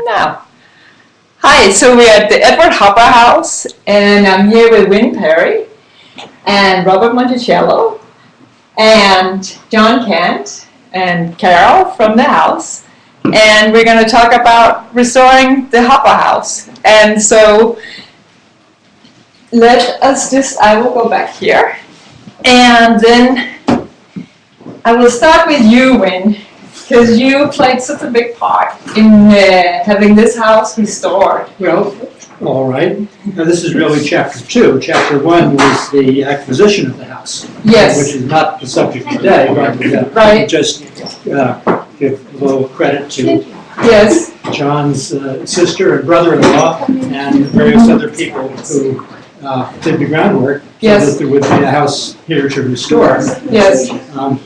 Now, hi, so we're at the Edward Hopper House, and I'm here with Wynn Perry, and Robert Monticello, and John Kent, and Carol from the house, and we're going to talk about restoring the Hopper House. And so, I will go back here, and then I will start with you, Wynn, because you played such a big part in having this house restored. Well, all right. Now this is really chapter 2. Chapter 1 was the acquisition of the house. Yes. Which is not the subject today, but right. Just give a little credit to yes. John's sister and brother-in-law and various other people who did the groundwork yes. so that there would be a house here to restore. Yes. I'm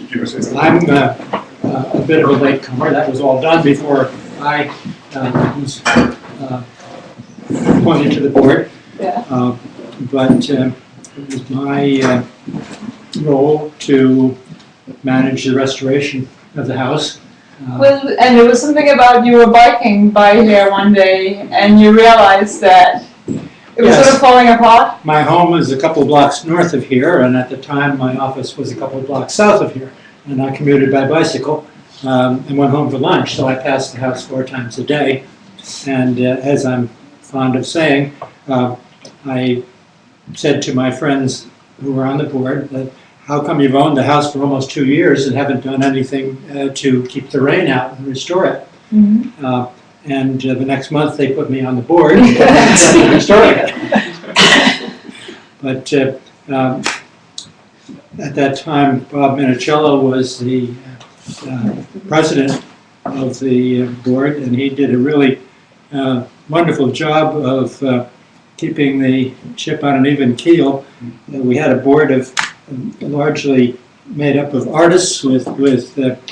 a bit of a latecomer. That was all done before I was appointed to the board. Yeah. But it was my role to manage the restoration of the house. Well, and there was something about you were biking by here one day and you realized that it was yes. sort of falling apart? My home is a couple of blocks north of here, and at the time my office was a couple of blocks south of here. And I commuted by bicycle and went home for lunch, so I passed the house 4 times a day. And as I'm fond of saying, I said to my friends who were on the board that, how come you've owned the house for almost 2 years and haven't done anything to keep the rain out and restore it? Mm-hmm. And the next month they put me on the board and started restoring it. But at that time, Bob Minicello was the president of the board, and he did a really wonderful job of keeping the ship on an even keel. We had a board of largely made up of artists with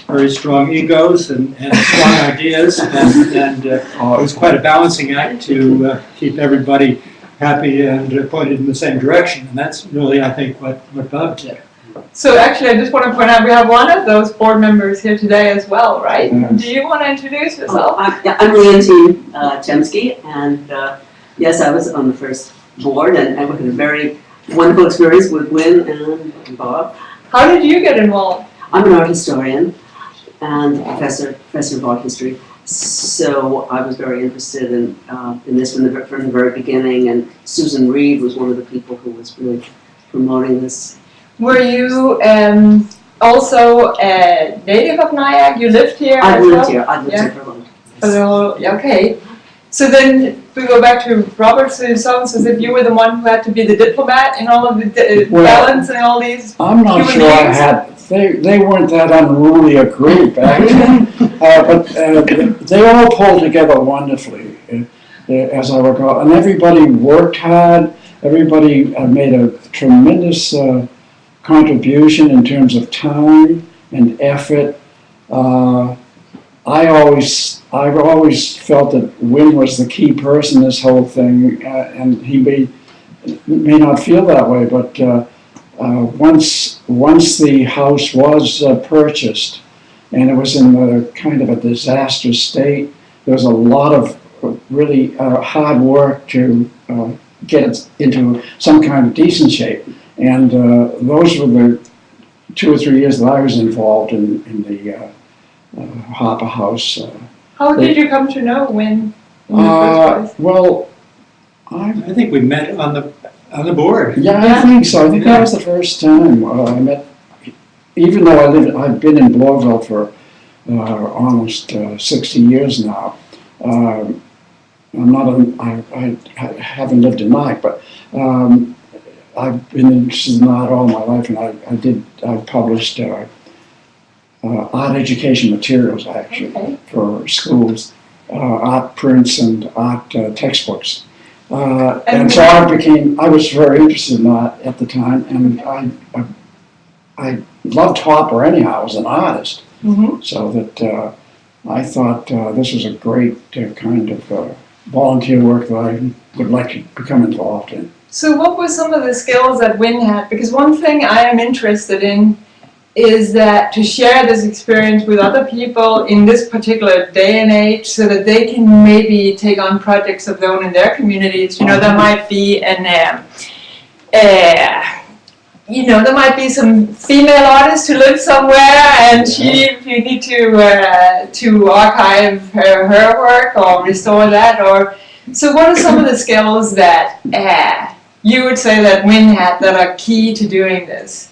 very strong egos and strong ideas, and it was quite a balancing act to keep everybody happy and pointed in the same direction, and that's really, I think, what Bob did. So actually, I just want to point out we have one of those board members here today as well, right? Mm-hmm. Do you want to introduce yourself? I'm Leontine Chemsky, and yes, I was on the first board, and I had a very wonderful experience with Wynn and Bob. How did you get involved? I'm an art historian and a professor of art history, so I was very interested in this from the very beginning, and Susan Reed was one of the people who was really promoting this. Were you also a native of Nyack? You lived here? I as lived well? here. I lived Yeah. here for a long time. Okay. So then we go back to Robert. So it sounds as if you were the one who had to be the diplomat in all of the balance and all these. I'm not human sure beings. I had. They weren't that unruly a group actually, but they all pulled together wonderfully, as I recall, and everybody worked hard. Everybody made a tremendous contribution in terms of time and effort. I always felt that Wynn was the key person in this whole thing, and he may not feel that way, but once the house was purchased, and it was in a kind of a disastrous state, there was a lot of really hard work to get it into some kind of decent shape. And those were the 2 or 3 years that I was involved in the Hopper House. How did you come to know Wynn in the first place? Well, I think we met on the board. Yeah, I think so. I think that was the first time I met. Even though I've been in Bloorville for almost 60 years now. I haven't lived in Nyack, but I've been interested in art all my life, and I published art education materials actually for schools, art prints and art textbooks. And so I was very interested in art at the time, and I loved Hopper anyhow as an artist. Mm-hmm. So that I thought this was a great kind of volunteer work that I would like to become involved in. So what were some of the skills that Wynn had? Because one thing I am interested in is that to share this experience with other people in this particular day and age so that they can maybe take on projects of their own in their communities. There might be there might be some female artist who lives somewhere and you need to archive her work or restore that. So what are some of the skills that you would say that Wynn had that are key to doing this?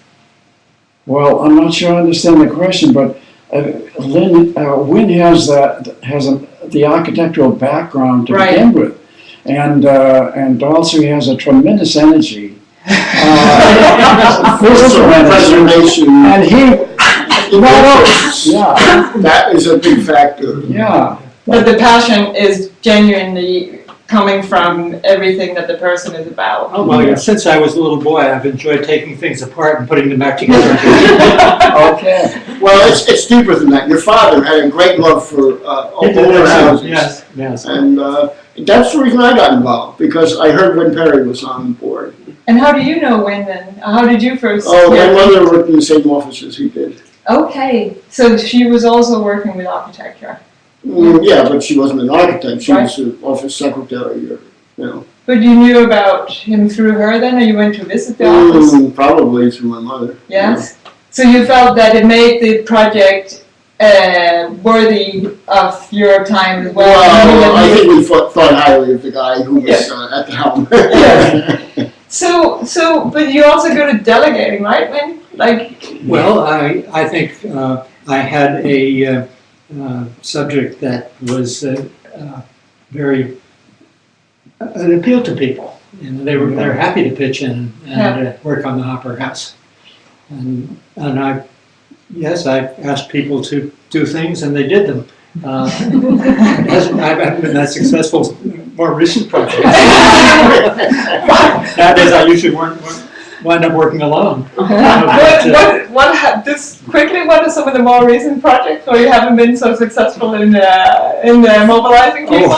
Well, I'm not sure I understand the question, but Wynn has the architectural background to begin with, and also he has a tremendous energy. Physical energy, and that is a big factor. Yeah. But the passion is genuinely coming from everything that the person is about. Oh, well, yeah. Since I was a little boy, I've enjoyed taking things apart and putting them back together. Okay. Well, it's deeper than that. Your father had a great love for older houses. Yes. And that's the reason I got involved, because I heard Wynn Perry was on board. And how do you know Wynn then? How did you first? Oh, my mother worked in the same office as he did. Okay, so she was also working with architecture. Yeah, but she wasn't an architect. She was an office secretary, But you knew about him through her then, or you went to visit the office? Probably through my mother. Yes. So you felt that it made the project worthy of your time as well? Well, I think we thought highly of the guy who was at the helm. Yes. So, but you also go to delegating, right, Wynn? Well, I think I had a subject that was very an appeal to people, and they were happy to pitch in and work on the Opera House. And I asked people to do things, and they did them. I haven't been that successful in more recent projects. Nowadays, I usually wind up working alone. What are some of the more recent projects where you haven't been so successful in mobilizing people?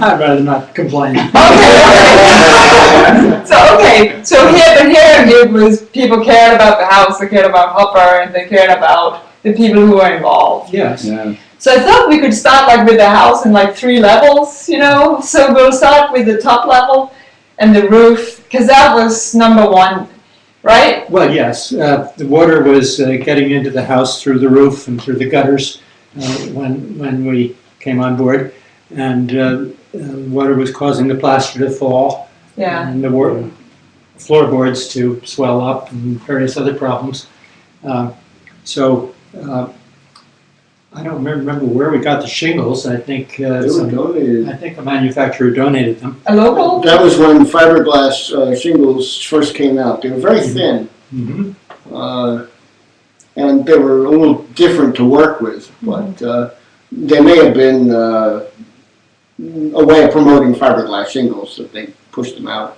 I'd rather not complain. Okay. So here it was people cared about the house, they cared about Hopper, and they cared about the people who were involved. Yes. Yeah. So I thought we could start with the house in 3 levels, So we'll start with the top level and the roof, because that was number 1, right? Well, yes. The water was getting into the house through the roof and through the gutters when we came on board, and water was causing the plaster to fall, and the floorboards to swell up, and various other problems. I don't remember where we got the shingles. I think They were donated. I think a manufacturer donated them. A local? That was when fiberglass shingles first came out. They were very thin, and they were a little different to work with, but they may have been a way of promoting fiberglass shingles that they pushed them out.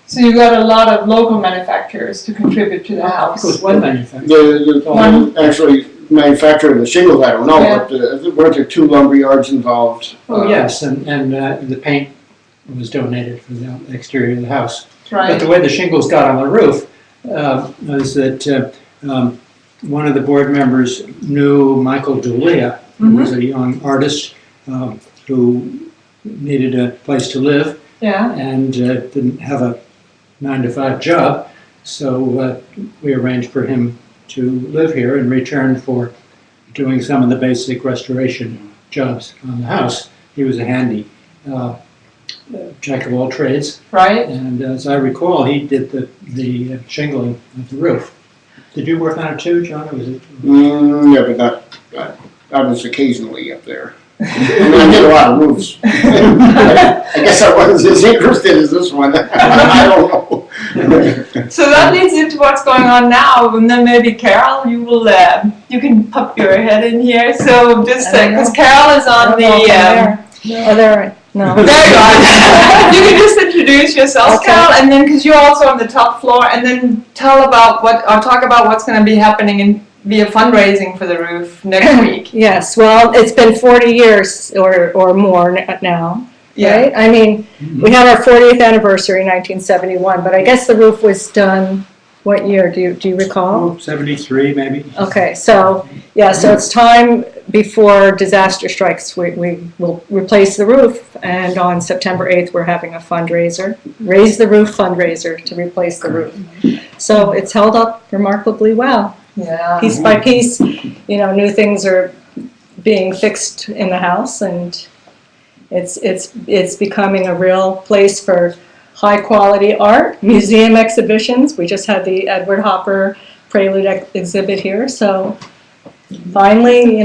So you got a lot of local manufacturers to contribute to the house. It was one manufacturer. The one actually manufacturing the shingles, I don't know, but weren't there 2 lumber yards involved? Yes, and the paint was donated for the exterior of the house. Right. But the way the shingles got on the roof was that one of the board members knew Michael Julia, who was a young artist who needed a place to live and didn't have a 9-to-5 job, so we arranged for him to live here in return for doing some of the basic restoration jobs on the house. He was a handy jack of all trades. Right. And as I recall, he did the shingling of the roof. Did you work on it too, John? Or was it? Yeah, but not. I was occasionally up there. I did a lot of roofs. I guess I wasn't as interested as this one. I don't know. So that leads into what's going on now, and then maybe Carol, you can pop your head in here. So just because Carol is on No. There you are. You can just introduce yourself, Carol, and then because you're also on the top floor, and then talk about what's going to be happening via fundraising for the roof next week. Yes, well, it's been 40 years or more now, right? I mean, we had our 40th anniversary in 1971, but I guess the roof was done What year, do you recall? 73 maybe. Okay, so, yeah, so it's time before disaster strikes, we will replace the roof, and on September 8th, we're having a fundraiser, Raise the Roof fundraiser to replace the roof. So it's held up remarkably well. Yeah. Piece by piece, new things are being fixed in the house, and it's becoming a real place for high-quality art, museum exhibitions. We just had the Edward Hopper Prelude exhibit here, so finally,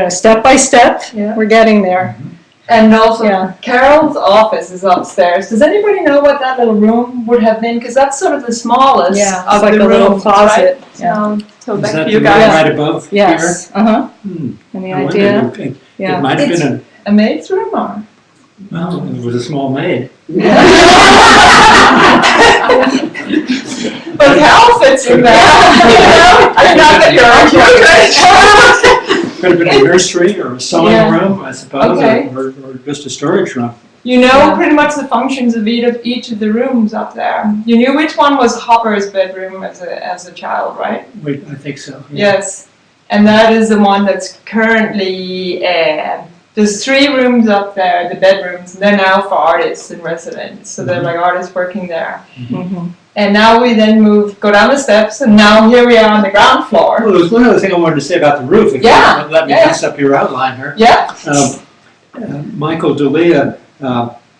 step by step, Yeah. we're getting there. And also, Yeah. Carol's office is upstairs. Does anybody know what that little room would have been? Because that's sort of the smallest Yeah, of it's like the a little rooms, closet. right? Yeah. So Is back that to the you room guys. right above here? Yes, uh-huh. And the I wonder, idea, it yeah. might have It's- been A maid's room, or? well, it was a small maid. But Carol fits in there. Not that you're Could have been a nursery or a sewing Yeah. room, I suppose, Okay. or just a storage room. You know Yeah. pretty much the functions of each of the rooms up there. You knew which one was Hopper's bedroom as a child, right? Wait, I think so. Yeah. Yes. And that is the one that's currently, there's 3 rooms up there, the bedrooms, and they're now for artists and residents. So they're like artists working there. Mhm. And now we then go down the steps, and now here we are on the ground floor. Well, there was one other thing I wanted to say about the roof. If Yeah, you let me yeah. mess up your outline here. Yeah. Michael D'Elia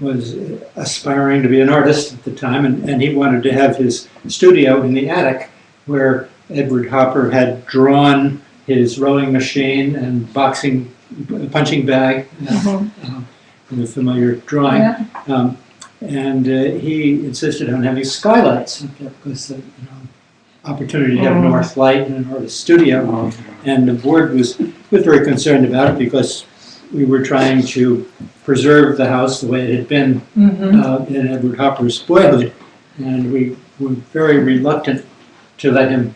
was aspiring to be an artist at the time, and he wanted to have his studio in the attic where Edward Hopper had drawn his rowing machine and punching bag, Mhm. in the familiar drawing. Yeah. And he insisted on having skylights up there because the opportunity to have north light in an artist studio. And the board was very concerned about it because we were trying to preserve the house the way it had been Mm-hmm. in Edward Hopper's boyhood. And we were very reluctant to let him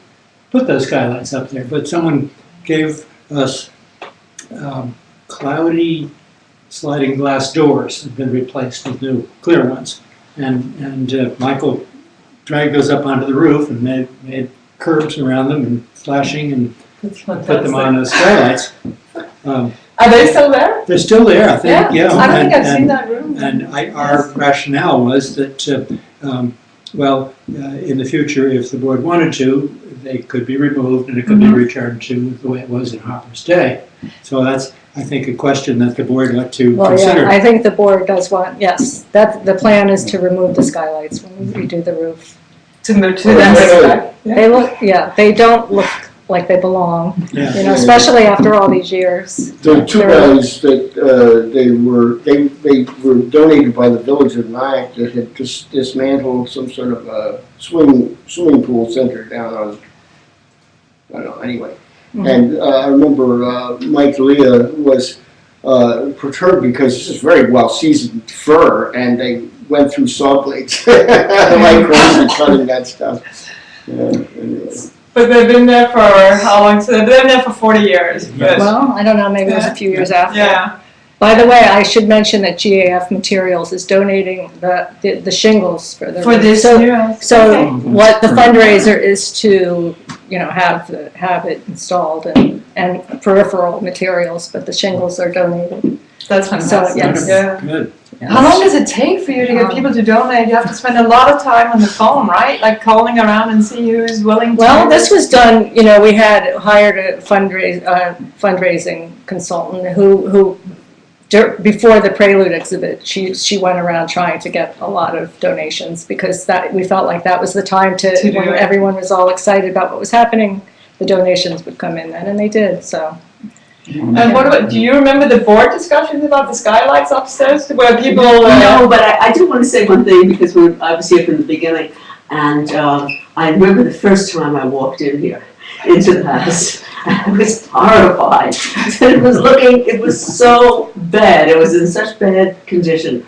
put those skylights up there. But someone gave us cloudy sliding glass doors had been replaced with new clear ones. And Michael dragged those up onto the roof and made curbs around them and flashing and That's put them fantastic. on as skylights. Are they still there? They're still there, I think, yeah. I don't think I've And- seen that room. And our rationale was that, in the future, if the board wanted to, they could be removed and it could be returned to the way it was in Hopper's day. So that's, I think, a question that the board ought to Well, consider. yeah, I think the board does want, yes, the plan is to remove the skylights when we redo the roof. To move to Oh, them. really? Yeah. They look, yeah, they don't look like they belong, Yeah. especially after all these years. The 2 guys that they were donated by the village of Nyack that had just dismantled some sort of a swimming pool center down on, I don't know, anyway. And I remember Mike Leah was perturbed because this is very well seasoned fir, and they went through saw blades like crazy cutting that stuff. Yeah, anyway. But they've been there for how long? So they've been there for 40 years. But, Well, I don't know, maybe it was a few years after. yeah. By the way, I should mention that GAF Materials is donating the shingles for the For roof. this So- new house. So Okay. what the fundraiser is to, have it installed and peripheral materials, but the shingles are donated. That's fantastic. yes. Yeah. Good. How long does it take for you to get people to donate? You have to spend a lot of time on the phone, right? Like calling around and see who's willing to. Well, this was done, we had hired a fundraising consultant who before the Prelude exhibit, she went around trying to get a lot of donations because we felt like that was the time To do when it. everyone was all excited about what was happening, the donations would come in then, and they did, so. And what about, do you remember the board discussions about the skylights upstairs where people? No, but I do want to say one thing because I was here from the beginning, and I remember the first time I walked in here into the house. I was horrified. It was so bad. It was in such bad condition,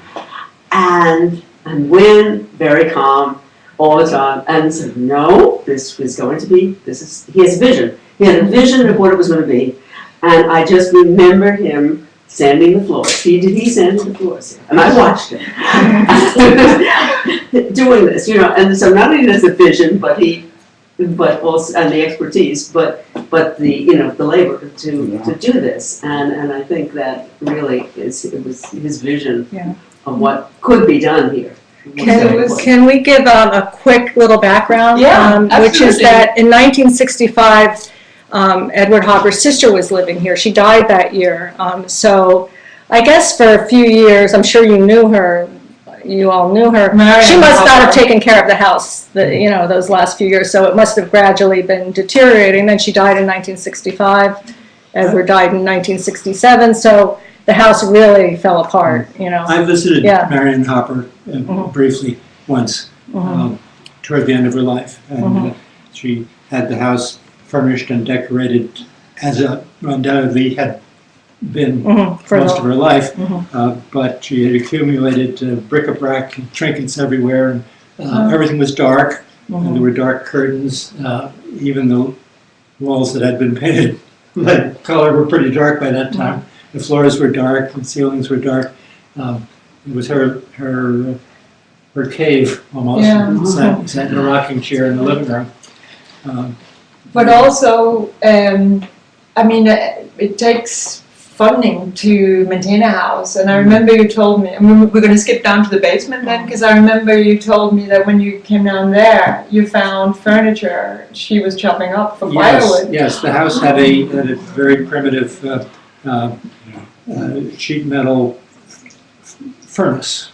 and Wynn very calm all the time and said, "No, this was going to be. He has a vision. He had a vision of what it was going to be." And I just remember him sanding the floors. He sanded the floors, and I watched him doing this, and so not only does the vision, but also, and the expertise, but the, the labor to do this, and I think that really it was his vision Yeah. of what could be done here. Can we give a quick little background? Yeah, Which is absolutely. that in 1965, Edward Hopper's sister was living here. She died that year. So I guess for a few years, I'm sure you knew her. You all knew her. Marion She must not have Hopper. taken care of the house, those last few years. So it must have gradually been deteriorating. Then she died in 1965. Edward died in 1967. So the house really fell apart. I visited Yeah. Marion Hopper briefly once toward the end of her life, and she had the house furnished and decorated as it undoubtedly had been For most of her life, but she had accumulated bric-a-brac and trinkets everywhere, and everything was dark, and there were dark curtains. Even the walls that had been painted lead color were pretty dark by that time. The floors were dark, the ceilings were dark. It was her cave almost. Yeah. Sat in a rocking chair in the living room. But also, it takes funding to maintain a house. And I remember you told me, we're going to skip down to the basement then, because I remember you told me that when you came down there, you found furniture she was chopping up for firewood. Yes, the house had a very primitive sheet metal furnace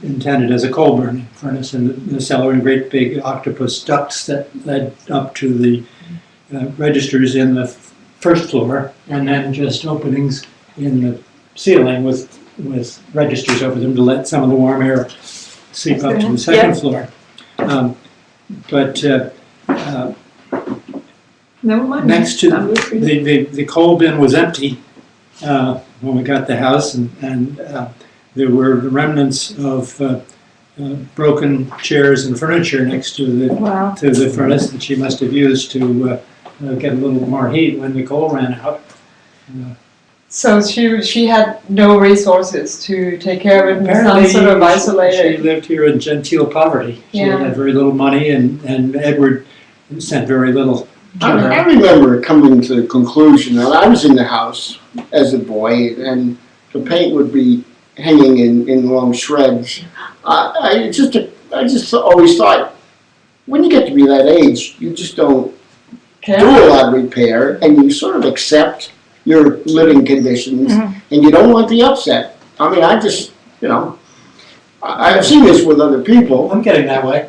intended as a coal burning furnace, and the cellar and great big octopus ducts that led up to the registers in the first floor, and then just openings in the ceiling with registers over them to let some of the warm air seep up to the second floor. Never mind. Next to the coal bin was empty when we got the house, and there were the remnants of broken chairs and furniture next to the furnace that she must have used to get a little more heat when the coal ran out. So she had no resources to take care of it, and Apparently, sounds sort of she isolated. lived here in genteel poverty. She Yeah. had very little money, and Edward sent very little to her. I remember coming to the conclusion, and I was in the house as a boy, and the paint would be hanging in long shreds. I just always thought, when you get to be that age, you just don't do a lot of repair, and you sort of accept your living conditions, and you don't want the upset. I just, I've seen this with other people. I'm getting that way.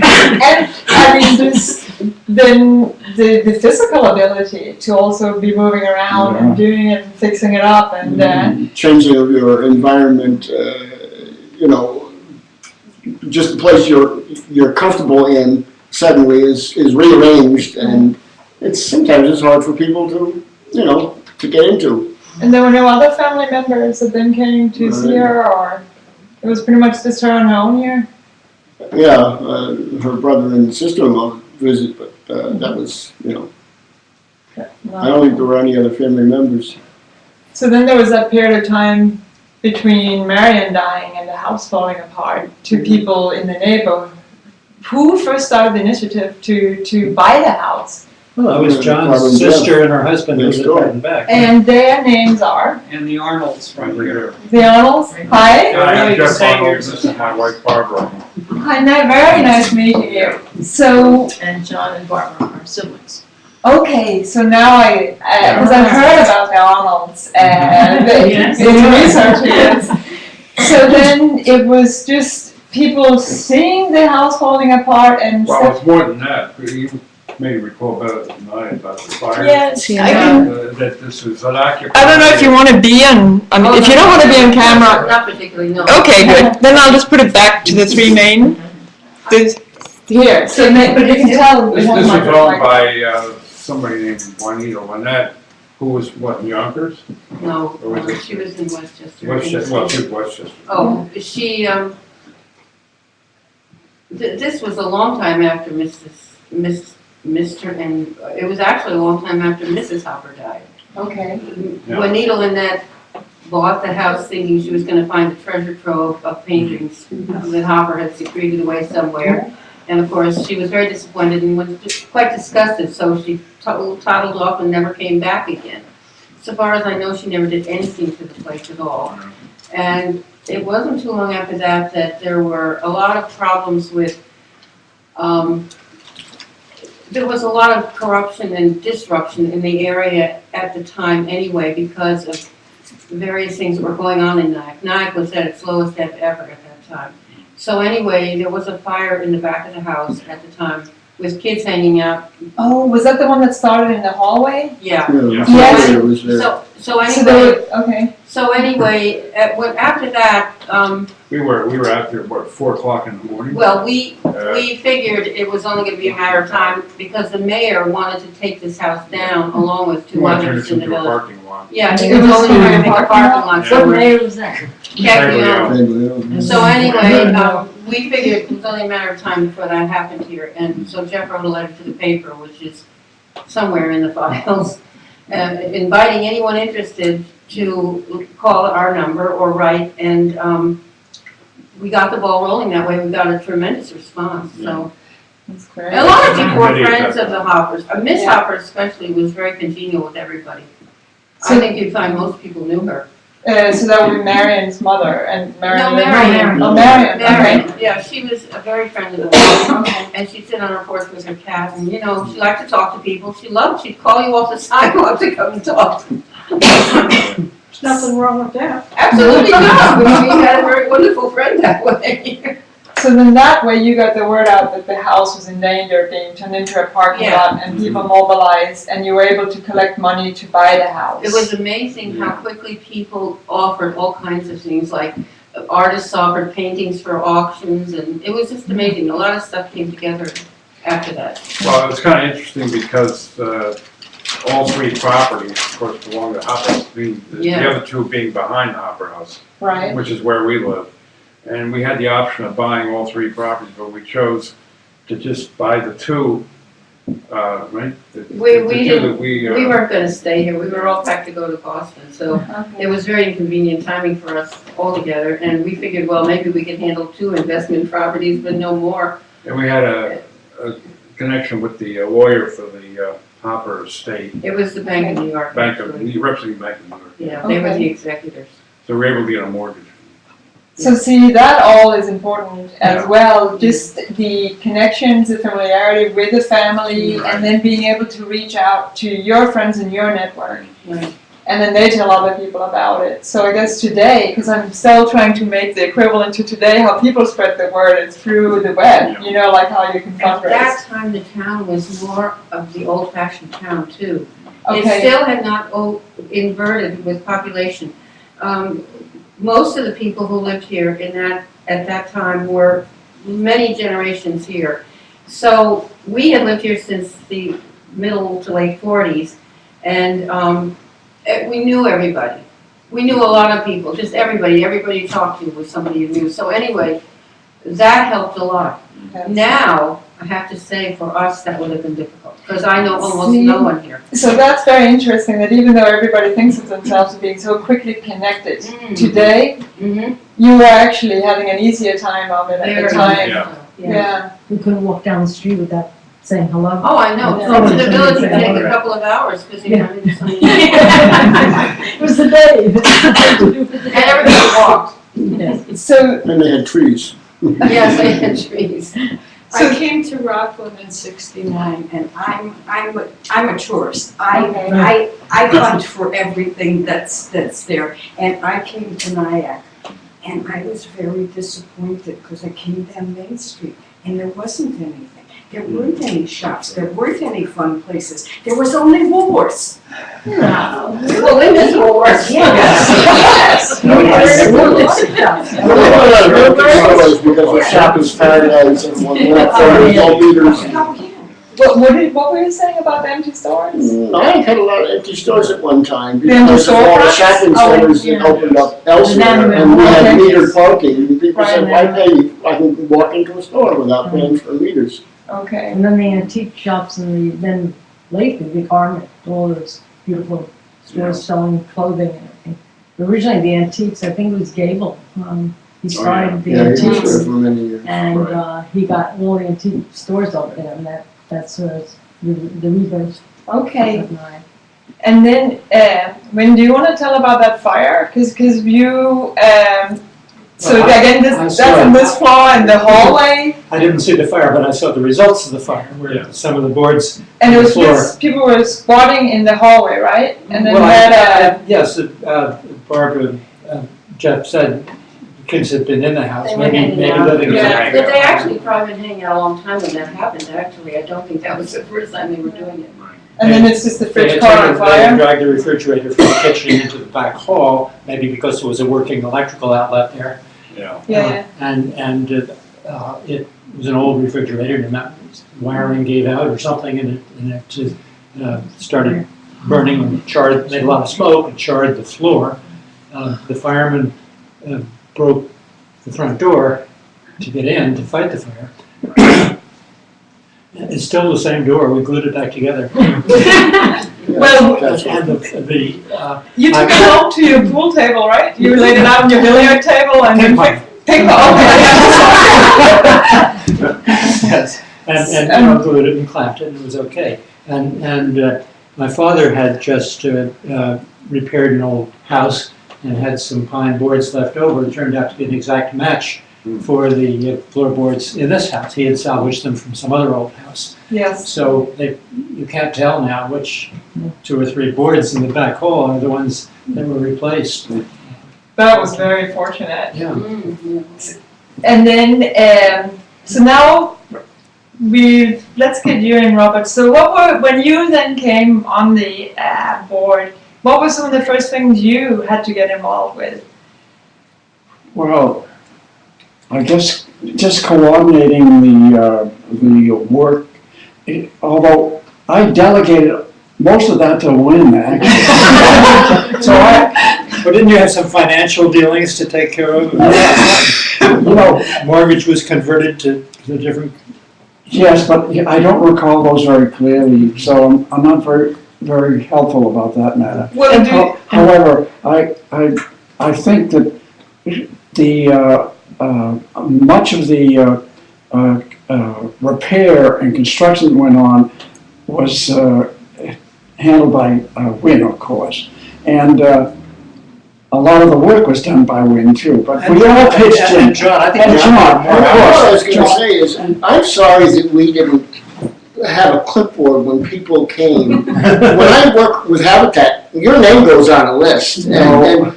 And there's then the physical ability to also be moving around and doing it and fixing it up and Changing of your environment, just the place you're comfortable in suddenly is rearranged, and sometimes it's hard for people to get into. And there were no other family members that then came to see her, or it was pretty much just her on her own here? Yeah, her brother and sister-in-law visit, but that was, I don't think there were any other family members. So then there was that period of time between Marion dying and the house falling apart to people in the neighborhood. Who first started the initiative to buy the house? Well, it was John's sister and her husband who lived right in back. And their names are? And the Arnolds right here. The Arnolds? Hi. I'm Jeff Arnold, this is my wife Barbara. Hi, very nice meeting you. So, And John and Barbara are siblings. okay, so now because I've heard about the Arnolds and in researching this. So then it was just people seeing the house falling apart and Well, it's more than that. You may recall better than I about the fire. yes, Yeah. I can. That this was an occupied. I don't know if you want to be on. If you don't want to be on camera. Not particularly, no. Okay, good. Then I'll just put it back to the three main. Here, so but you can tell. This was owned by somebody named Juanita Lynette, who was what, in Yonkers? No, Or was it- she was in Westchester. Westchester, well, she was Westchester. Oh, she, this was a long time after Mrs. and it was actually a long time after Mrs. Hopper died. Okay. When Nita Lynette bought the house thinking she was gonna find a treasure trove of paintings that Hopper had secreted away somewhere. And of course, she was very disappointed and was quite disgusted, so she toddled off and never came back again. So far as I know, she never did anything to the place at all. And it wasn't too long after that that there were a lot of problems with, there was a lot of corruption and disruption in the area at the time anyway because of various things that were going on in Nyack. Nyack was at its lowest ebb ever at that time. So anyway, there was a fire in the back of the house at the time with kids hanging out. Oh, was that the one that started in the hallway? Yeah. Yes. It was there. So So anyway, they were, okay. so anyway, after that, We were out there, what, 4 o'clock in the morning? well, we figured it was only gonna be a matter of time because the mayor wanted to take this house down along with We two want to turn others this in the into a village. parking lot. Yeah, he It was was only trying to in make the a parking lot, so What we're. mayor was that? Caglione. So anyway, Yeah. we figured it was only a matter of time before that happened here, and so Jeff wrote a letter to the paper, which is somewhere in the files, inviting anyone interested to call our number or write, and we got the ball rolling that way. We got a tremendous response, so. That's great. A lot of people were Committee friends at of the Hoppers. Miss Yeah. Hopper especially was very congenial with everybody. So- I think you'd find most people knew her. So that would be Marion's mother and Marion. No, Marion. Oh, Marion, okay. Marion, yeah, she was a very friendly woman, and she'd sit on her porch with her cat, and, you know, she liked to talk to people. She'd call you off the sidewalk to come and talk. There's nothing wrong with that. Absolutely not, we had a very wonderful friend that way. So then that way you got the word out that the house was in danger of being turned into a parking Yeah. lot and people mobilized and you were able to collect money to buy the house. It was amazing how quickly people offered all kinds of things, like artists offered paintings for auctions, and it was just amazing. A lot of stuff came together after that. Well, it was kind of interesting because all 3 properties, of course, belong to Hopper House, the Yeah. other 2 being behind Hopper House, Right. which is where we live. And we had the option of buying all 3 properties, but we chose to just buy the 2, right? The We 2 didn't- that we weren't gonna stay here, we were all packed to go to Boston, so Okay. it was very inconvenient timing for us all together, and we figured, well, maybe we could handle 2 investment properties, but no more. And we had a connection with the lawyer for the Hopper estate, It was the Bank of New York, Bank of, actually. the representing Bank of New York. Yeah, they were Okay. the executors. So we were able to get a mortgage. So see, that all is important as Yeah. well, just the connections, the familiarity with the family, Right. and then being able to reach out to your friends in your network. Right. And then they tell other people about it. So I guess today, because I'm still trying to make the equivalent to today, how people spread the word is through the web, you know, like how you can At fundraise. that time, the town was more of the old-fashioned town, too. It Okay, still had not inverted with population. Most of the people who lived here at that time were many generations here. So we had lived here since the middle to late 40s, and we knew everybody. We knew a lot of people, just everybody. Everybody you talked to was somebody you knew. So anyway, that helped a lot. Now, I have to say, for us, that would have been difficult, because I know almost no one here. so that's very interesting that even though everybody thinks of themselves as being so quickly connected, today, Mm-hmm. you were actually having an easier time of it at the time. Yeah. Yeah. We couldn't walk down the street without saying hello. Oh, I know. Yeah. To the village would take a couple of hours, because you know, It was the day. and everybody walked. Yes. So, And they had trees. Yes, they had trees. I came to Rockland in '69, and I'm a tourist. I hunt for everything that's there, and I came to Nyack, and I was very disappointed because I came down Main Street, and there wasn't anything. There weren't any shops. There weren't any fun places. There was only Woolworths. Well, we miss Woolworths. yes. Because of shopping's paradise and whatnot, there's no meters. What were you saying about the empty stores? I had a lot of empty stores at one time The empty because of all the storefronts? shopping Oh, centers that yeah. opened up elsewhere, and we Okay. had metered parking, and people said, why Right. pay? I can walk into a store without paying for meters. Okay. And then the antique shops and then lately the garment, all those beautiful stores selling clothing and everything. Originally the antiques, I think it was Gable. He started the Yeah, he was antiques there for many years. and he got all the antique stores over there and that's the rebirth Okay. of mine. And then, when do you want to tell about that fire? Because you, so Well, again, I that's saw on it. this floor and the hallway, I didn't see the fire, but I saw the results of the fire, where some of the boards. and it was Floor. just, people were squatting in the hallway, right? And then Well, had yes, Barbara, Jeff said the kids had been in the house, They were maybe hanging out. living Yeah. there. But they actually probably been hanging out a long time when that happened, actually. I don't think that was the first time they were doing it. and then it's just the They fridge had caught on taken- they fire. had dragged the refrigerator from the kitchen into the back hall, maybe because there was a working electrical outlet there. Yeah. Yeah, And it was an old refrigerator, and the wiring gave out or something, and it just started burning and charred, made a lot of smoke and charred the floor. The firemen broke the front door to get in to fight the fire. It's still the same door, we glued it back together. Well, That's And the you took it home to your pool table, right? You laid it out on your billiard table and then pick yes, and glued it and clamped it, and it was okay. And my father had just repaired an old house and had some pine boards left over. It turned out to be an exact match for the floorboards in this house. He had salvaged them from some other old house. Yes. So you can't tell now which 2 or 3 boards in the back hall are the ones that were replaced. That was very fortunate. Yeah. And then, so now let's get you in, Robert. So when you then came on the board, what were some of the first things you had to get involved with? Well, I guess just coordinating the work, although I delegated most of that to Lynn, actually. So but didn't you have some financial dealings to take care of? You know, Mortgage was converted to the different. yes, but I don't recall those very clearly, so I'm not very helpful about that matter. Well, However, I think that the much of the repair and construction that went on was handled by Wynn, of course, and a lot of the work was done by Wynn too. But we all pitched in. And John, I think And John, of What I was course. gonna say is, I'm sorry that we didn't have a clipboard when people came. When I work with Habitat, your name goes on a list, and wouldn't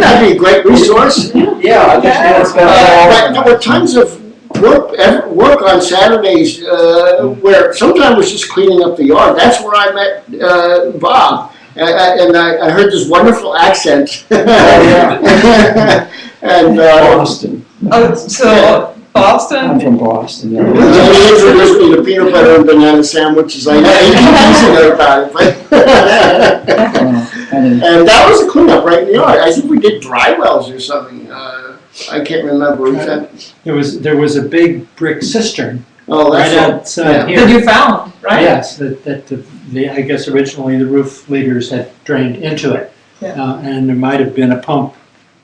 that be a great resource? Yeah, I guess that's But there were tons of work on Saturdays, where sometimes it was just cleaning up the yard. That's where I met Bob. And I heard this wonderful accent. And Boston. so Boston. I'm from Boston. he Yeah. introduced me to peanut butter and banana sandwiches. I know about it, and that was a cleanup right in the yard. I think we did dry wells or something. I can't remember exactly. there was a big brick cistern Oh, right that's outside here. That you found, right? Yes, that I guess originally the roof leaders had drained into it. Yeah. And there might have been a pump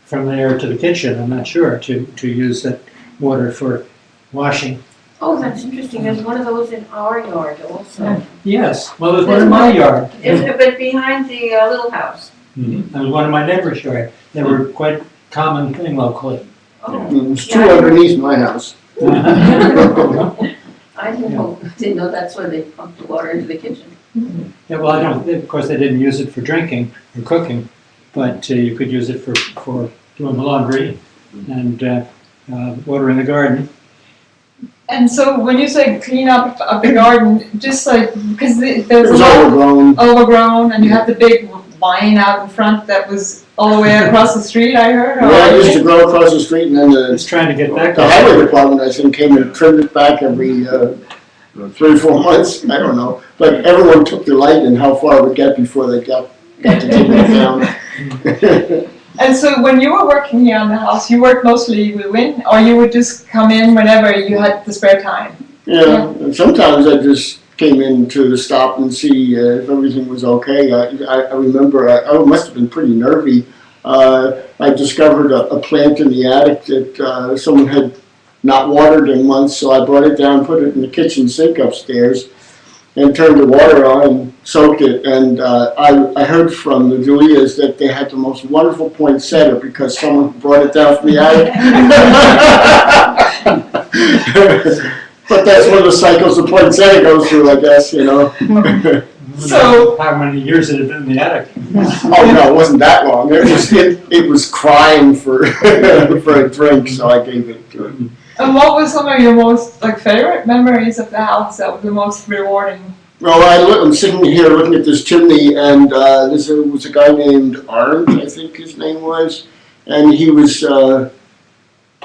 from there to the kitchen, I'm not sure, to use that water for washing. Oh, that's interesting. There's one of those in our yard also. Yes, well, there's one in my yard. But behind the little house. There was one in my neighbor's yard. They were quite common thing locally. Oh, There's two underneath my house. I didn't know that's where they pumped the water into the kitchen. Yeah, well, of course, they didn't use it for drinking or cooking, but you could use it for doing the laundry and watering the garden. And so when you say clean up of the garden, just like, because It there's a was lot overgrown. overgrown and you have the big vine out in front that was all the way across the street, I heard? or- Yeah, it used to grow across the street, and then It's trying to get back. the highway department, I think, came and trimmed it back every 3 or 4 months. I don't know, but everyone took delight in how far it would get before they got to taking it down. And so when you were working here on the house, you worked mostly with Wynn, or you would just come in whenever you had the spare time? Yeah, and sometimes I just came in to stop and see if everything was okay. I remember I must have been pretty nervy. I discovered a plant in the attic that someone had not watered in months, so I brought it down, put it in the kitchen sink upstairs, and turned the water on and soaked it. And I heard from the Julias that they had the most wonderful poinsettia because someone brought it down from the attic. But that's one of the cycles the poinsettia goes through, I guess, you know. So- how many years had it been in the attic? Oh no, it wasn't that long. It was crying for for a drink, so I gave it to it. And what was some of your most favorite memories of the house that were the most rewarding? Well, I'm sitting here looking at this chimney, and there was a guy named Arndt, I think his name was, and he was.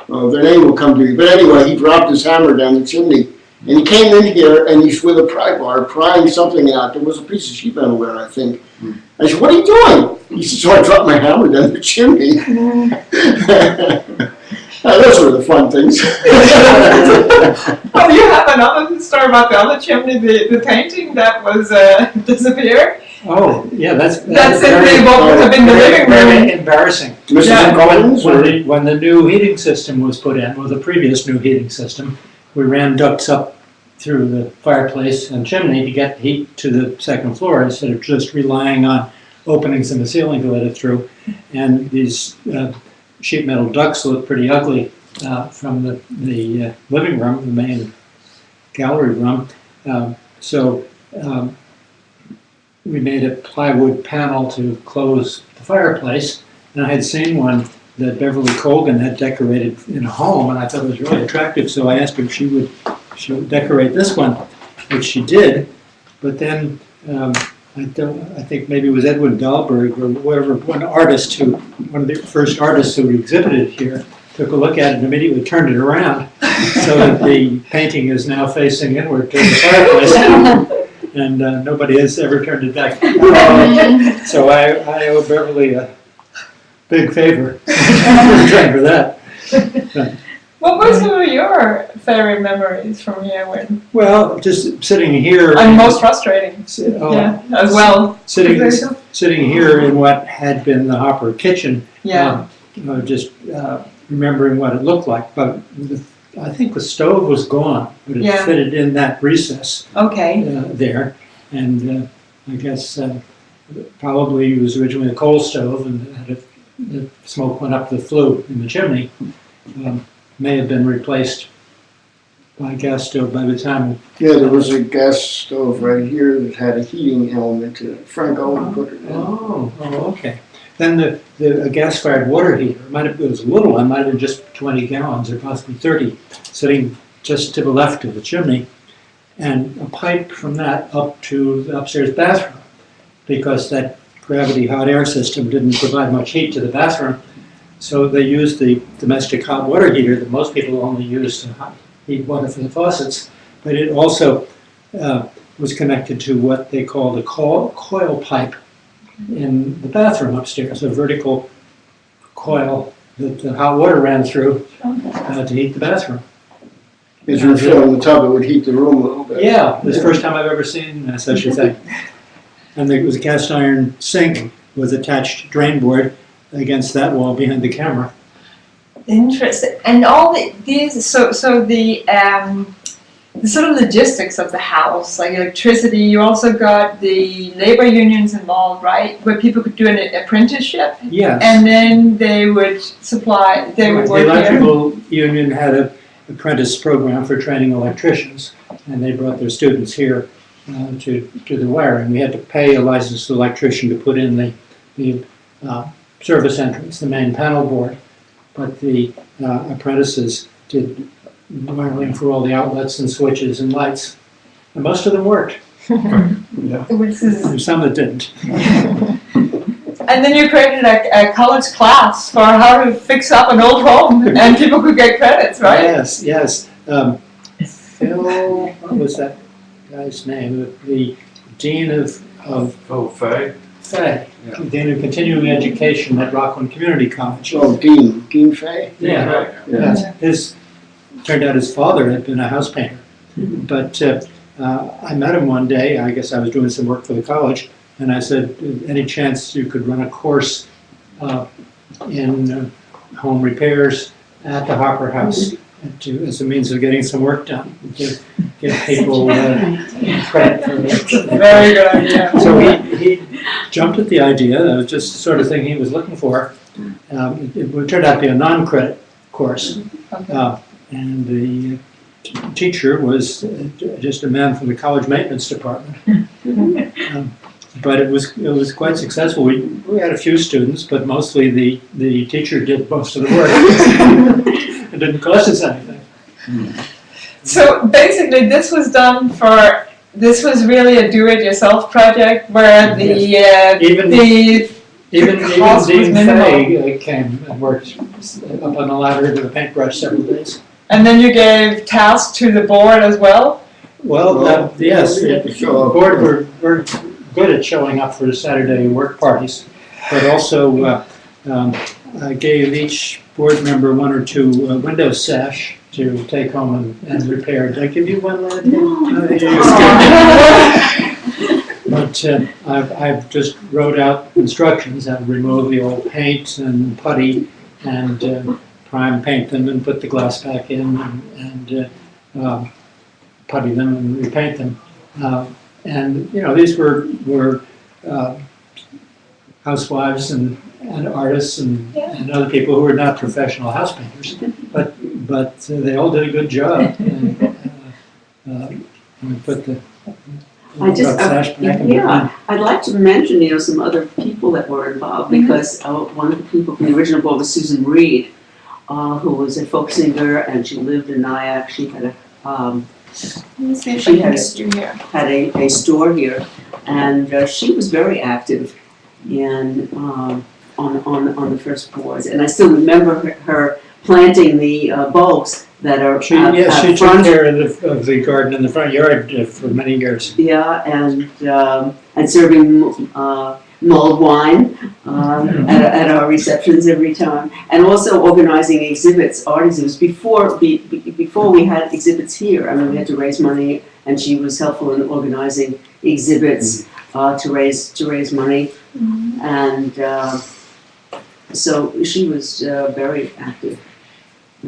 Their name will come to me, but anyway, he dropped his hammer down the chimney, and he came in here, and he's with a pry bar prying something out. There was a piece of sheet metal there, I think. I said, "What are you doing?" He said, "So I dropped my hammer down the chimney." Those were the fun things. Oh, you have another story about the other chimney, the painting that was disappeared? Oh, yeah, that's in what would have been the living room. very embarrassing. Mrs. Yeah. Collins, or? When the new heating system was put in, or the previous new heating system, we ran ducts up through the fireplace and chimney to get heat to the second floor instead of just relying on openings in the ceiling to let it through. And these sheet metal ducts look pretty ugly from the living room, the main gallery room. So we made a plywood panel to close the fireplace, and I had seen one that Beverly Colgan had decorated in a home, and I thought it was really attractive, so I asked her if she would decorate this one, which she did. But then I think maybe it was Edwin Dahlberg or whoever, one of the first artists who exhibited here, took a look at it and immediately turned it around so that the painting is now facing inward toward the fireplace. And nobody has ever turned it back. So I owe Beverly a big favor for that. What were some of your favorite memories from here? Well, just sitting here. And most frustrating. Oh, As well. Sitting here in what had been the Hopper kitchen. Yeah. Just remembering what it looked like. But I think the stove was gone, but it fitted in that recess Okay. there. And I guess probably it was originally a coal stove, and the smoke went up the flue in the chimney. May have been replaced by a gas stove by the time. Yeah, there was a gas stove right here that had a heating element to it. Frank Owen put it in. Oh, okay. Then a gas-fired water heater, it was a little one, might have been just 20 gallons or possibly 30, sitting just to the left of the chimney, and a pipe from that up to the upstairs bathroom, because that gravity hot air system didn't provide much heat to the bathroom. So they used the domestic hot water heater that most people only use to heat water for the faucets, but it also was connected to what they called a coil pipe in the bathroom upstairs, a vertical coil that the hot water ran through to heat the bathroom. As you were filling the tub, it would heat the room a little bit. Yeah, it was the first time I've ever seen such a thing. And there was a cast iron sink with attached drain board against that wall behind the camera. Interesting. And all these, so the sort of logistics of the house, like electricity, you also got the labor unions involved, right? Where people could do an apprenticeship. Yes. And then they would work The here. electrical union had an apprentice program for training electricians, and they brought their students here to do the wiring. We had to pay a licensed electrician to put in the service entrance, the main panel board, but the apprentices did wiring for all the outlets and switches and lights, and most of them worked. Which is, And some that didn't. and then you created a college class for how to fix up an old home, and people could get credits, right? Yes. Phil, what was that guy's name? The dean of Oh, Faye? Fay, Dean of Continuing Education at Rockland Community College. Oh, Dean Fay? Yeah. Yeah. Turned out his father had been a house painter, But I met him one day. I guess I was doing some work for the college, and I said, "Any chance you could run a course in home repairs at the Hopper House as a means of getting some work done, to give people credit for it." Very good idea. So he jumped at the idea. That was just the sort of thing he was looking for. It turned out to be a non-credit course, and the teacher was just a man from the college maintenance department. But it was quite successful. We had a few students, but mostly the teacher did most of the work. It didn't cost us anything. So basically, this was really a do-it-yourself project where Even the cost was Dean minimal. Fay came and worked up on the ladder with a paintbrush several days. And then you gave tasks to the board as well? Well, yes, we have to the show up. board were good at showing up for Saturday work parties, but also I gave each board member one or two window sash to take home and repair. Did I give you one, Lynn? But I've just wrote out instructions. I've removed the old paint and putty and prime paint them and put the glass back in and putty them and repaint them. And these were housewives and artists and other people who were not professional house painters, but they all did a good job. And we put the sash back and I'd like to mention, some other people that were involved, because one of the people from the original board was Susan Reed, who was a folk singer, and she lived in Nyack. She had a store here, and she was very active in on the first boards. And I still remember her planting the bulbs that are She took care of the garden in the front yard for many years. Yeah, and serving mulled wine at our receptions every time, and also organizing exhibits, art exhibits. Before we had exhibits here, we had to raise money, and she was helpful in organizing exhibits to raise money, and so she was very active.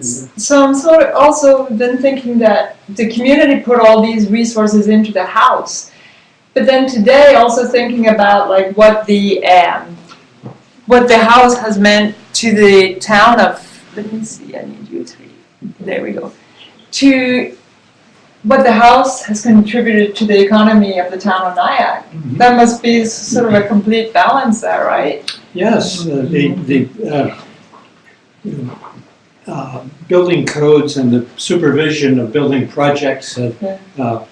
So I'm sort of also then thinking that the community put all these resources into the house, but then today also thinking about like what the house has meant to the town of. Let me see. I need you to. There we go. To what the house has contributed to the economy of the town of Nyack. That must be sort of a complete balance there, right? Yes, building codes and the supervision of building projects have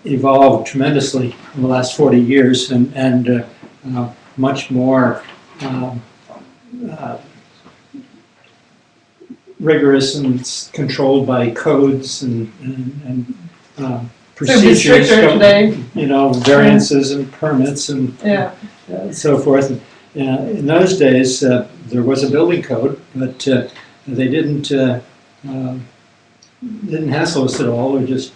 evolved tremendously in the last 40 years, and much more rigorous and controlled by codes and procedures, today. variances and permits and so forth. In those days, there was a building code, but they didn't hassle us at all, or just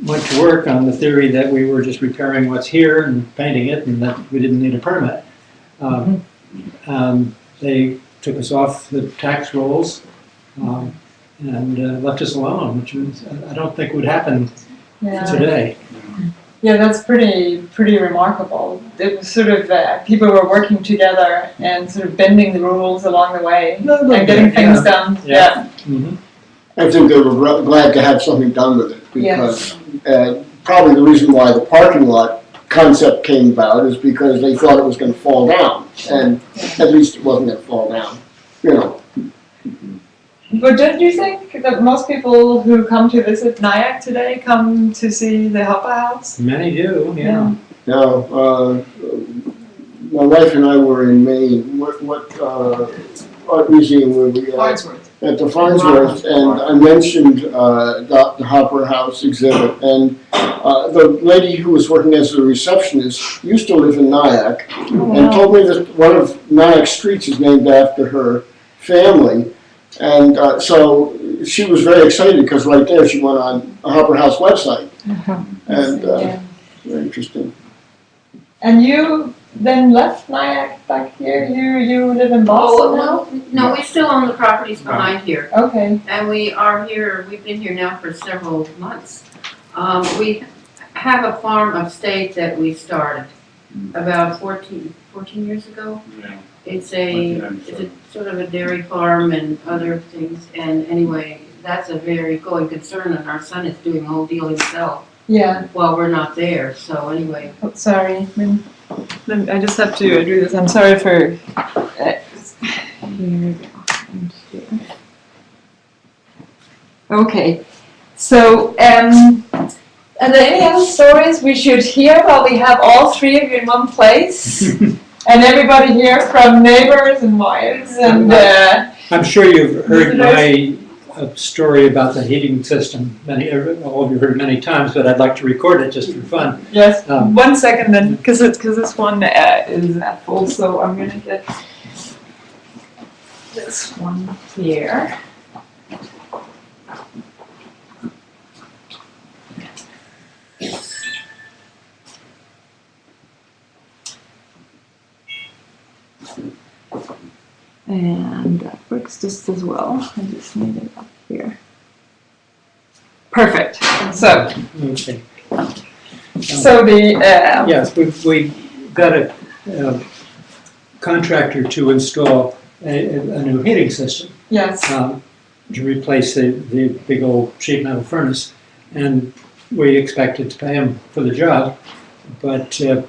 went to work on the theory that we were just repairing what's here and painting it, and that we didn't need a permit. They took us off the tax rolls and left us alone, which I don't think would happen today. Yeah, that's pretty remarkable. It was sort of people were working together and sort of bending the rules along the way and getting things done. Yeah. Mm-hmm. I think they were glad to have something done with it, because probably the reason why the parking lot concept came about is because they thought it was going to fall down, and at least it wasn't going to fall down, But don't you think that most people who come to visit Nyack today come to see the Hopper House? Many do, yeah. Now, my wife and I were in Maine. What art museum were we at? Farnsworth. At the Farnsworth, and I mentioned the Hopper House exhibit, and the lady who was working as a receptionist used to live in Nyack, and told me that one of Nyack streets is named after her family, and so she was very excited because right there she went on a Hopper House website. And very interesting. And you then left Nyack back here? You live in Boston now? No, we still own the properties behind here. Okay. And we've been here now for several months. We have a farm upstate that we started about 14 years ago. Yeah. It's a sort of a dairy farm and other things. And anyway, that's a very going concern, and our son is doing the whole deal himself Yeah. while we're not there. So anyway. Oh, sorry. I just have to do this. I'm sorry for. Here we go. Okay. So, are there any other stories we should hear while we have all three of you in one place? And everybody here from neighbors and wives and. I'm sure you've heard my story about the heating system. All of you heard it many times, but I'd like to record it just for fun. Yes. 1 second then, because this one is full, so I'm gonna get this one here. And that works just as well. I just need it up here. Perfect. So, Okay. so the Yes, we got a contractor to install a new heating system yes. to replace the big old sheet metal furnace, and we expected to pay him for the job, but the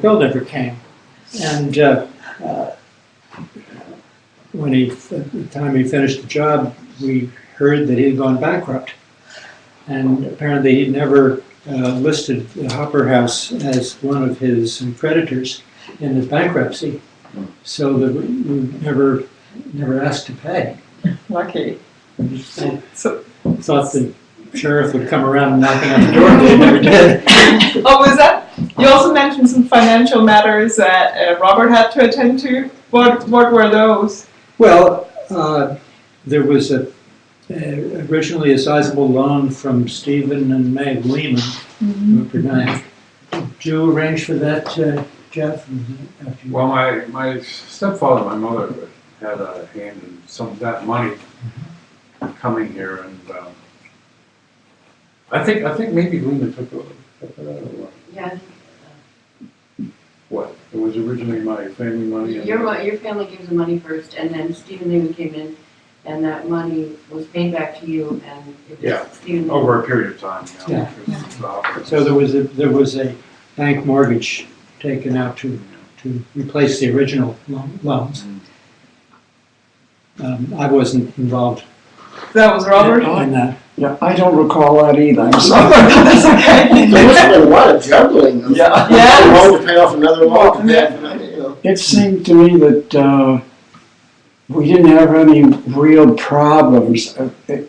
bill never came. And at the time he finished the job, we heard that he had gone bankrupt. And apparently he'd never listed the Hopper House as one of his creditors in his bankruptcy. So that we never asked to pay. Lucky. So So, thought the sheriff would come around and knocking on the door, but he never did. oh, was that? You also mentioned some financial matters that Robert had to attend to. What were those? Well, there was originally a sizable loan from Stephen and Meg Lehman, who were Nyack. Did you arrange for that, Jeff? Well, my stepfather, my mother had a hand in some of that money coming here, and I think maybe Lehman took it out or what? Yeah, What? It was originally my family money. And your family gives the money first, and then Stephen Lehman came in, and that money was paid back to you, and it was Yeah. Stephen. over a period of time. Yeah. Yeah. So there was a bank mortgage taken out to replace the original loans. I wasn't involved That was Robert? in that. Yeah, I don't recall that either. I'm sorry. That's okay. There must have been a lot of juggling of Yeah. Yes. one loan to pay off another loan to pay off another, you know. It seemed to me that we didn't have any real problems.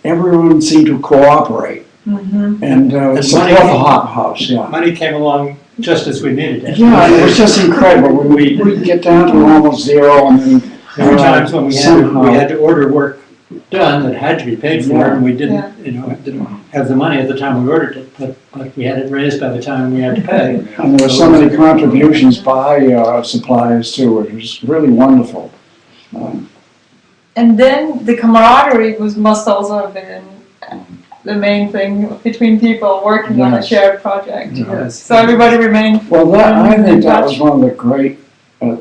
Everyone seemed to cooperate Mm-hmm. and And support money- the Hopper House, yeah. Money came along just as we needed it. Yeah, it was just incredible. We'd get down to almost zero and then There were times when we somehow- had to order work done that had to be paid for, Yeah. and we didn't have the money at the time we ordered it, but we had it raised by the time we had to pay. And there were so many contributions by suppliers too. It was really wonderful. And then the camaraderie must also have been the main thing between people working on a Yes. shared project. Yes. So everybody remained. Well, I think that was touch. one of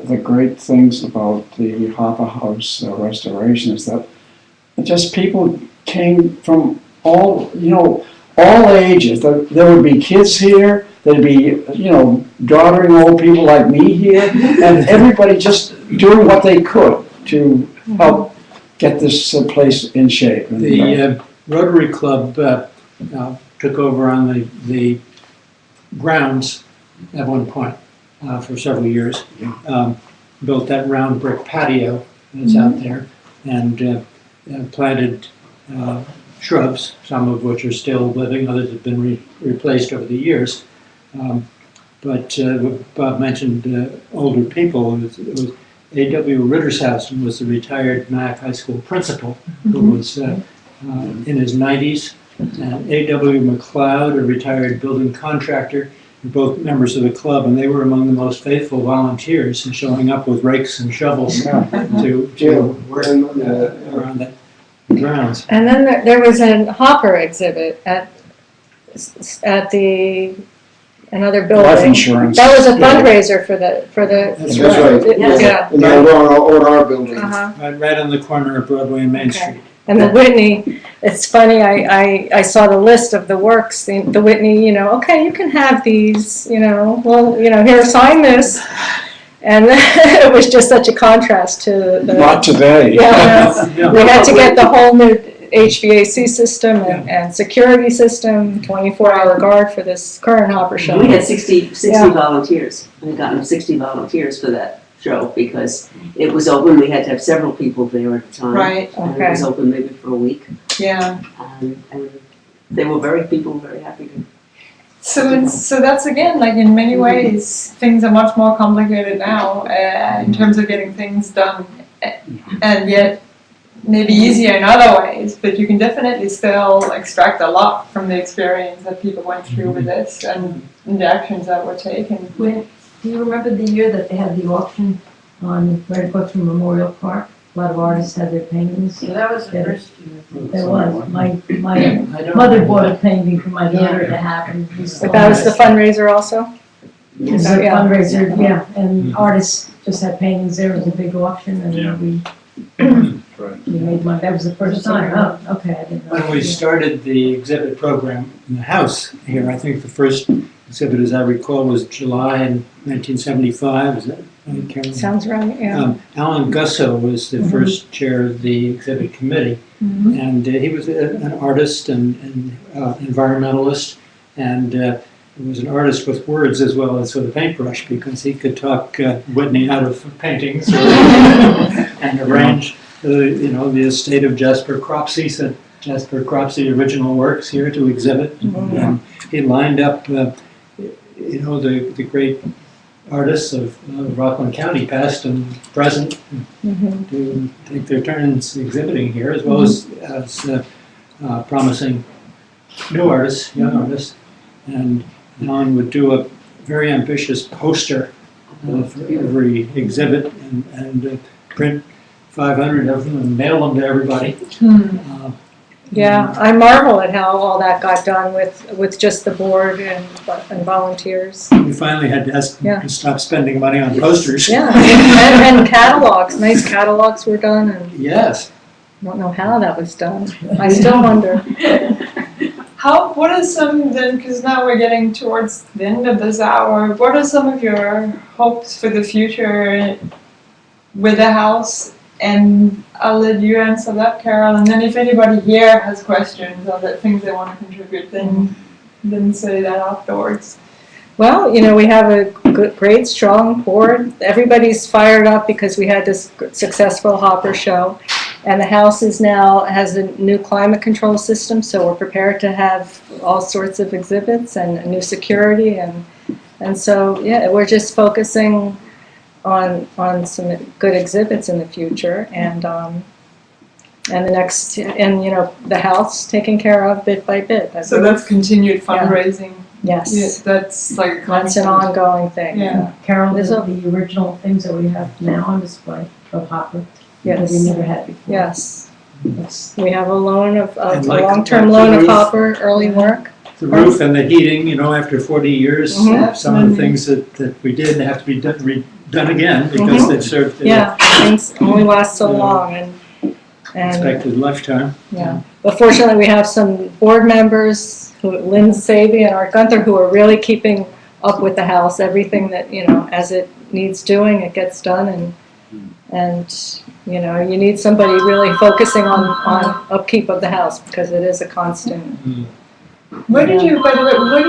the great things about the Hopper House restoration is that just people came from all ages. There would be kids here, there'd be, doddering old people like me here, and everybody just doing what they could to help get this place in shape. And, The Rotary Club took over on the grounds at one point for several years. Built that round brick patio that's out there, and planted shrubs, some of which are still living, others have been replaced over the years. But Bob mentioned older people. It was A.W. Rittershausen was the retired Mac High School principal, who was in his 90s, and A.W. McLeod, a retired building contractor, were both members of the club, and they were among the most faithful volunteers in showing up with rakes and shovels to work around the grounds. And then there was a Hopper exhibit at another Life building. insurance. That was a fundraiser for the. That's right. Yeah. And they're on our building. Uh-huh. Right on the corner of Broadway and Main Okay. Street. And the Whitney, it's funny, I saw the list of the works, the Whitney, okay, you can have these, well, here, sign this. And it was just such a contrast to the. Not today. Yeah, Yeah. we had to get the whole new HVAC system and security system, 24-hour guard for this current Hopper show. We had 60 Yeah. volunteers. We had gotten 60 volunteers for that show because it was open. We had to have several people there at the time. Right, And it was open maybe for a week. yeah. And they were people were very happy to. So that's again, like in many ways, things are much more complicated now in terms of getting things done, and yet maybe easier in other ways, but you can definitely still extract a lot from the experience that people went through with this and the actions that were taken. When, do you remember the year that they had the auction on right across from Memorial Park? A lot of artists had their paintings. So that was the Yeah. first year. There was. My mother bought a painting for my daughter to have, and we still But that was the have it. fundraiser also? It was a Yeah. fundraiser, yeah, and artists just had paintings there. It was a big auction, Yeah. and we made money. That was the first time. Oh, okay, I didn't know. When we started the exhibit program in the house here, I think the first exhibit, as I recall, was July in 1975. Is that right, Carolyn? Sounds right, yeah. Alan Gusso was the first chair of the exhibit committee, and he was an artist and environmentalist, and was an artist with words as well as with a paintbrush, because he could talk Whitney out of paintings and arrange the estate of Jasper Cropsey, sent Jasper Cropsey original works here to exhibit. And he lined up the great artists of Rockland County, past and present, to take their turns exhibiting here, as well as promising new artists, young artists. And Alan would do a very ambitious poster for every exhibit and print 500 of them and mail them to everybody. Yeah, I marvel at how all that got done with just the board and volunteers. We finally had to ask them to stop spending money on posters. Yeah, and catalogs, nice catalogs were done, and Yes. I don't know how that was done. I still wonder. What are some then, because now we're getting towards the end of this hour, what are some of your hopes for the future with the house? And I'll let you answer that, Carol, and then if anybody here has questions or things they want to contribute, then say that afterwards. Well, we have a great, strong board. Everybody's fired up because we had this successful Hopper show. And the house has a new climate control system, so we're prepared to have all sorts of exhibits and new security. And so, yeah, we're just focusing on some good exhibits in the future. And the house taken care of bit by bit. So that's continued fundraising. Yes. Yeah, that's like a That's an constant. ongoing thing. Yeah. Carol, There's the original things that we have now on display of Hopper that we Yes. never had before. Yes. That's- We have a loan a And like long-term the loan of roof. Hopper, early work. The roof and the heating, after 40 years, Mhm. some of the things that we did have to be done again because Mhm. they've served their Yeah, things only last so long, and expected lifetime. yeah. But fortunately, we have some board members, Lynn Savy and Art Gunther, who are really keeping up with the house. Everything that as it needs doing, it gets done, and you need somebody really focusing on upkeep of the house because it is a constant. By the way, where did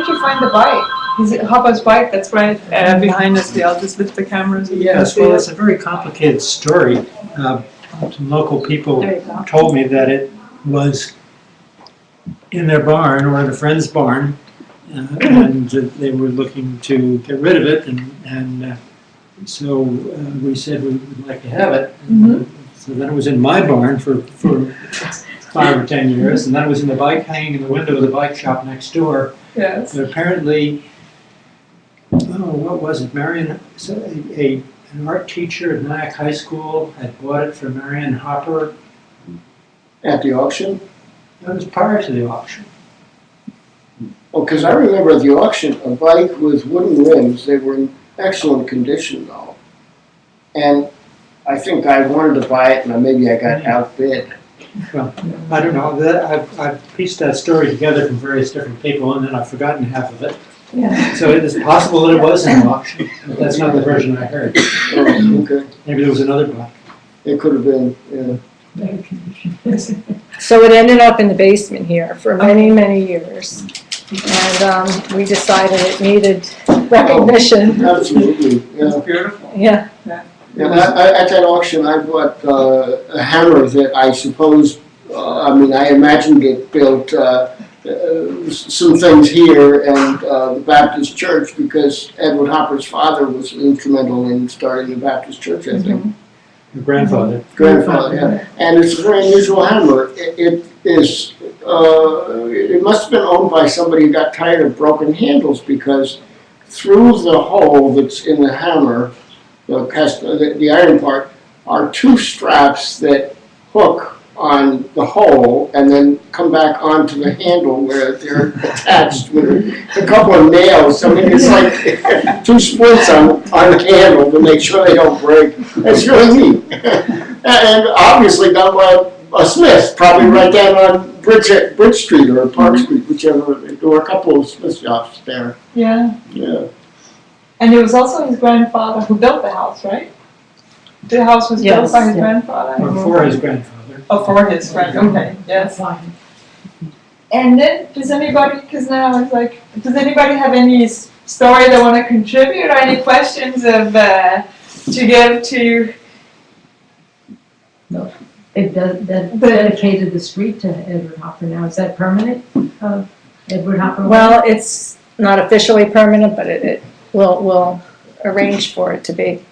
you find the bike? Is it Hopper's bike? That's right behind us. I'll just lift the cameras. Yes, well, it's a very complicated story. Some local people There you go. told me that it was in their barn or in a friend's barn, and they were looking to get rid of it, and so we said we would like to have it. Mhm. So then it was in my barn for 5 or 10 years, and then it was in the bike, hanging in the window of the bike shop next door. Yes. But apparently, what was it? Marion, so an art teacher at Nyack High School had bought it for Marion Hopper. At the auction? That was prior to the auction. Oh, because I remember at the auction, a bike with wooden rims, they were in excellent condition though. And I think I wanted to buy it and maybe I got outbid. Well, I don't know. I've pieced that story together from various different people, and then I've forgotten half of it. Yeah. So it is possible that it was an auction, but that's not the version I heard. Oh, okay. Maybe there was another bike. It could have been, yeah. Better condition. So it ended up in the basement here for many, many years. And we decided it needed recognition. Absolutely, yeah. Beautiful. Yeah. Yeah, at that auction, I bought a hammer that I suppose, I imagined it built some things here and the Baptist church because Edward Hopper's father was instrumental in starting the Baptist church, I think. Your grandfather. Grandfather, yeah. And it's a very unusual hammer. It must have been owned by somebody who got tired of broken handles because through the hole that's in the hammer, the iron part, are two straps that hook on the hole and then come back onto the handle where they're attached with a couple of nails. I mean, it's like 2 splints on the handle to make sure they don't break. That's really neat. And obviously done by a smith, probably right down on Bridge Street or Park Street, whichever. There were a couple of smith shops there. Yeah. Yeah. And it was also his grandfather who built the house, right? The house was built Yes, by his yeah. grandfather. Or for his grandfather. Oh, for his friend, okay, yes. And then, does anybody, because now it's like, does anybody have any story they want to contribute or any questions of, to give to? It dedicated the street to Edward Hopper now. Is that permanent? Edward Hopper? Well, it's not officially permanent, but we'll arrange for it to be.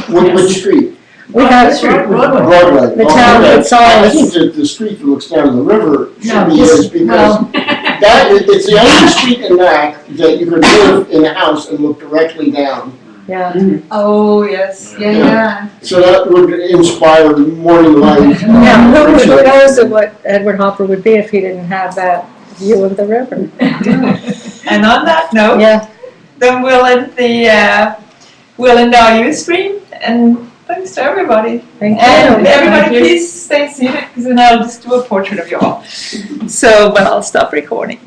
Which street? We have, Broadway. The town, Okay. it's I all, think that the street that looks down to the river should No, be just- his because it's the only street in Mac that you could live in a house and look directly down. yeah. Oh, yes, yeah. So that would inspire morning light. Yeah, who knows what Edward Hopper would be if he didn't have that view of the river. And on that note, Yeah, then we'll end our youth stream, and thanks to everybody. thank And you. everybody, please stay seated, because then I'll just do a portrait of you all. So, but I'll stop recording.